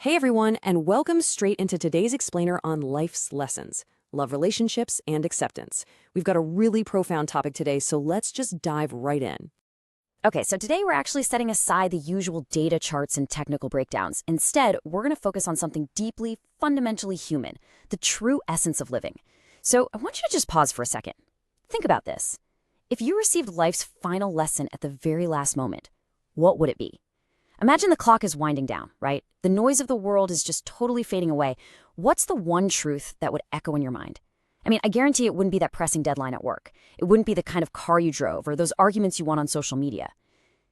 Hey everyone, and welcome straight into today's explainer on life's lessons, love relationships, and acceptance. We've got a really profound topic today, so let's just dive right in. Okay, so today we're actually setting aside the usual data charts and technical breakdowns. Instead, we're going to focus on something deeply, fundamentally human, the true essence of living. So I want you to just pause for a second. Think about this. If you received life's final lesson at the very last moment, what would it be? Imagine the clock is winding down, right? The noise of the world is just totally fading away. What's the one truth that would echo in your mind? I mean, I guarantee it wouldn't be that pressing deadline at work. It wouldn't be the kind of car you drove or those arguments you won on social media.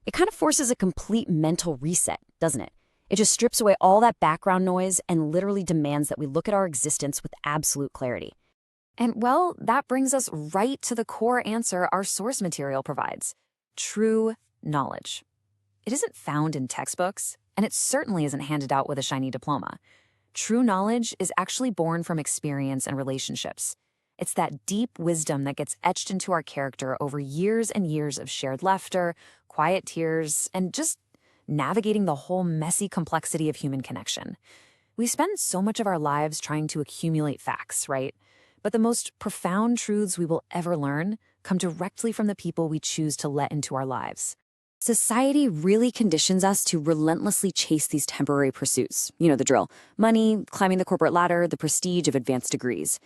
It kind of forces a complete mental reset, doesn't it? It just strips away all that background noise and literally demands that we look at our existence with absolute clarity. And well, that brings us right to the core answer our source material provides: true knowledge. It isn't found in textbooks, and it certainly isn't handed out with a shiny diploma. True knowledge is actually born from experience and relationships. It's that deep wisdom that gets etched into our character over years and years of shared laughter, quiet tears, and just navigating the whole messy complexity of human connection. We spend so much of our lives trying to accumulate facts, right? But the most profound truths we will ever learn come directly from the people we choose to let into our lives. Society really conditions us to relentlessly chase these temporary pursuits. You know the drill: money, climbing the corporate ladder, the prestige of advanced degrees.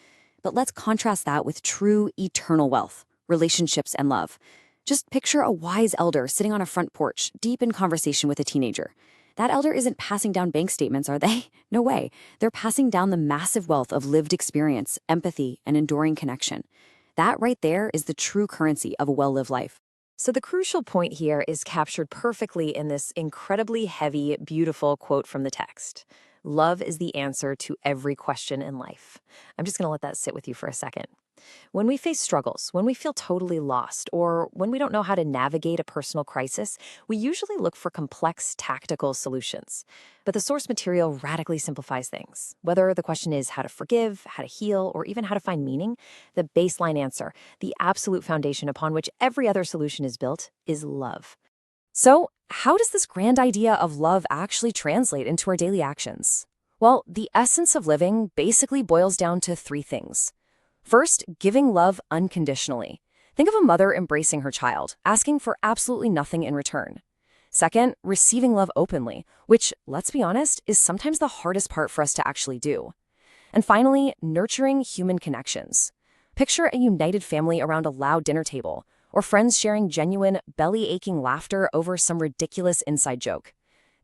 But let's contrast that with true eternal wealth, relationships, and love. Just picture a wise elder sitting on a front porch, deep in conversation with a teenager. That elder isn't passing down bank statements, are they? No way. They're passing down the massive wealth of lived experience, empathy, and enduring connection. That right there is the true currency of a well-lived life. So the crucial point here is captured perfectly in this incredibly heavy, beautiful quote from the text. Love is the answer to every question in life. I'm just going to let that sit with you for a second. When we face struggles, when we feel totally lost, or when we don't know how to navigate a personal crisis, we usually look for complex tactical solutions. But the source material radically simplifies things. Whether the question is how to forgive, how to heal, or even how to find meaning, the baseline answer, the absolute foundation upon which every other solution is built, is love. So, how does this grand idea of love actually translate into our daily actions? Well, the essence of living basically boils down to three things. First, giving love unconditionally. Think of a mother embracing her child, asking for absolutely nothing in return. Second, receiving love openly, which, let's be honest, is sometimes the hardest part for us to actually do. And finally, nurturing human connections. Picture a united family around a loud dinner table, or friends sharing genuine, belly-aching laughter over some ridiculous inside joke.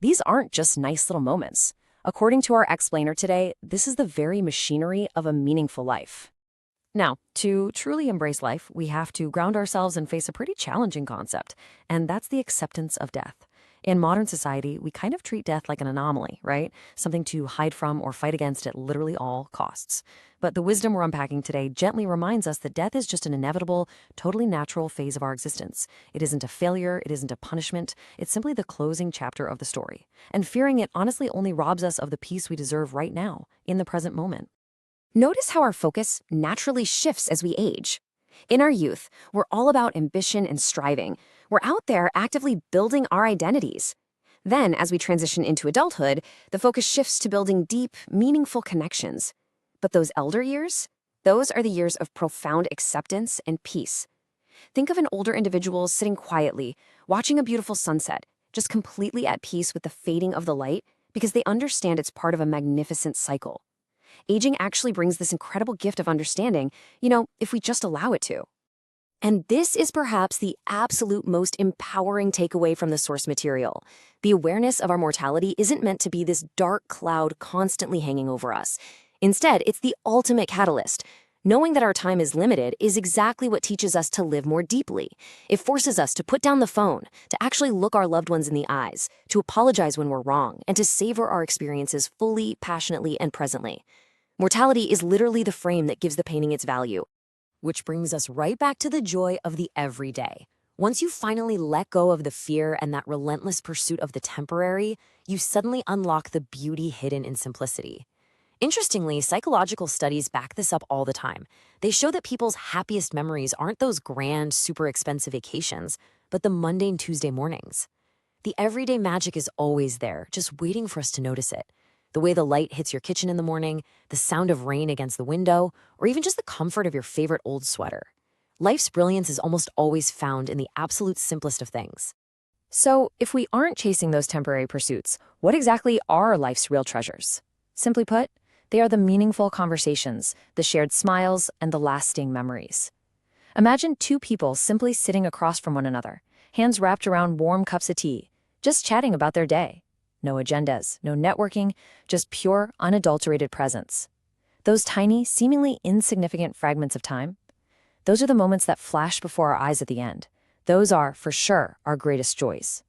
These aren't just nice little moments. According to our explainer today, this is the very machinery of a meaningful life. Now, to truly embrace life, we have to ground ourselves and face a pretty challenging concept, and that's the acceptance of death. In modern society, we kind of treat death like an anomaly, right? Something to hide from or fight against at literally all costs. But the wisdom we're unpacking today gently reminds us that death is just an inevitable, totally natural phase of our existence. It isn't a failure, it isn't a punishment, it's simply the closing chapter of the story. And fearing it honestly only robs us of the peace we deserve right now, in the present moment. Notice how our focus naturally shifts as we age. In our youth, we're all about ambition and striving. We're out there actively building our identities. Then, as we transition into adulthood, the focus shifts to building deep, meaningful connections. But those elder years? Those are the years of profound acceptance and peace. Think of an older individual sitting quietly, watching a beautiful sunset, just completely at peace with the fading of the light because they understand it's part of a magnificent cycle. Aging actually brings this incredible gift of understanding, if we just allow it to. And this is perhaps the absolute most empowering takeaway from the source material. The awareness of our mortality isn't meant to be this dark cloud constantly hanging over us. Instead, it's the ultimate catalyst. Knowing that our time is limited is exactly what teaches us to live more deeply. It forces us to put down the phone, to actually look our loved ones in the eyes, to apologize when we're wrong, and to savor our experiences fully, passionately, and presently. Mortality is literally the frame that gives the painting its value. Which brings us right back to the joy of the everyday. Once you finally let go of the fear and that relentless pursuit of the temporary, you suddenly unlock the beauty hidden in simplicity. Interestingly, psychological studies back this up all the time. They show that people's happiest memories aren't those grand, super expensive vacations, but the mundane Tuesday mornings. The everyday magic is always there, just waiting for us to notice it. The way the light hits your kitchen in the morning, the sound of rain against the window, or even just the comfort of your favorite old sweater. Life's brilliance is almost always found in the absolute simplest of things. So, if we aren't chasing those temporary pursuits, what exactly are life's real treasures? Simply put, they are the meaningful conversations, the shared smiles, and the lasting memories. Imagine two people simply sitting across from one another, hands wrapped around warm cups of tea, just chatting about their day. No agendas, no networking, just pure, unadulterated presence. Those tiny, seemingly insignificant fragments of time, those are the moments that flash before our eyes at the end. Those are, for sure, our greatest joys.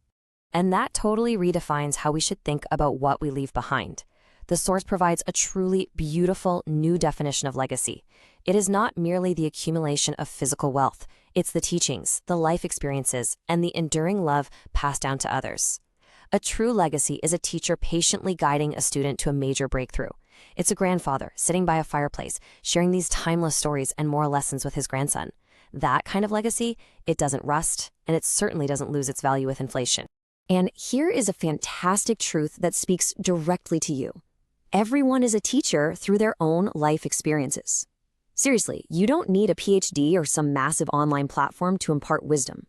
And that totally redefines how we should think about what we leave behind. The source provides a truly beautiful new definition of legacy. It is not merely the accumulation of physical wealth. It's the teachings, the life experiences, and the enduring love passed down to others. A true legacy is a teacher patiently guiding a student to a major breakthrough. It's a grandfather sitting by a fireplace, sharing these timeless stories and moral lessons with his grandson. That kind of legacy, it doesn't rust, and it certainly doesn't lose its value with inflation. And here is a fantastic truth that speaks directly to you. Everyone is a teacher through their own life experiences. Seriously, you don't need a PhD or some massive online platform to impart wisdom.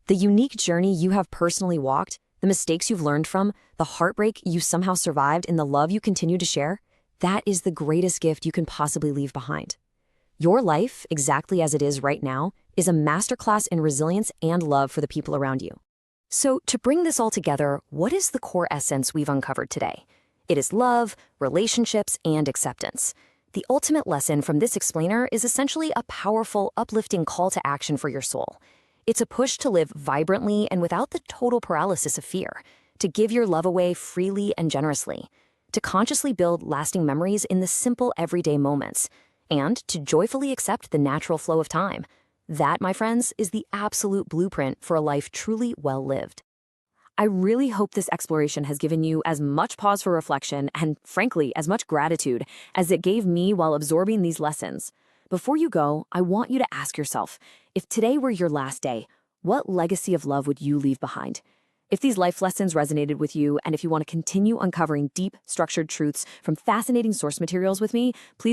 The unique journey you have personally walked, the mistakes you've learned from, the heartbreak you somehow survived, and the love you continue to share, that is the greatest gift you can possibly leave behind. Your life, exactly as it is right now, is a masterclass in resilience and love for the people around you. So, to bring this all together, what is the core essence we've uncovered today? It is love, relationships, and acceptance. The ultimate lesson from this explainer is essentially a powerful, uplifting call to action for your soul. It's a push to live vibrantly and without the total paralysis of fear, to give your love away freely and generously, to consciously build lasting memories in the simple everyday moments, and to joyfully accept the natural flow of time. That, my friends, is the absolute blueprint for a life truly well lived. I really hope this exploration has given you as much pause for reflection and, frankly, as much gratitude as it gave me while absorbing these lessons. Before you go, I want you to ask yourself, if today were your last day, what legacy of love would you leave behind? If these life lessons resonated with you, and if you want to continue uncovering deep, structured truths from fascinating source materials with me, please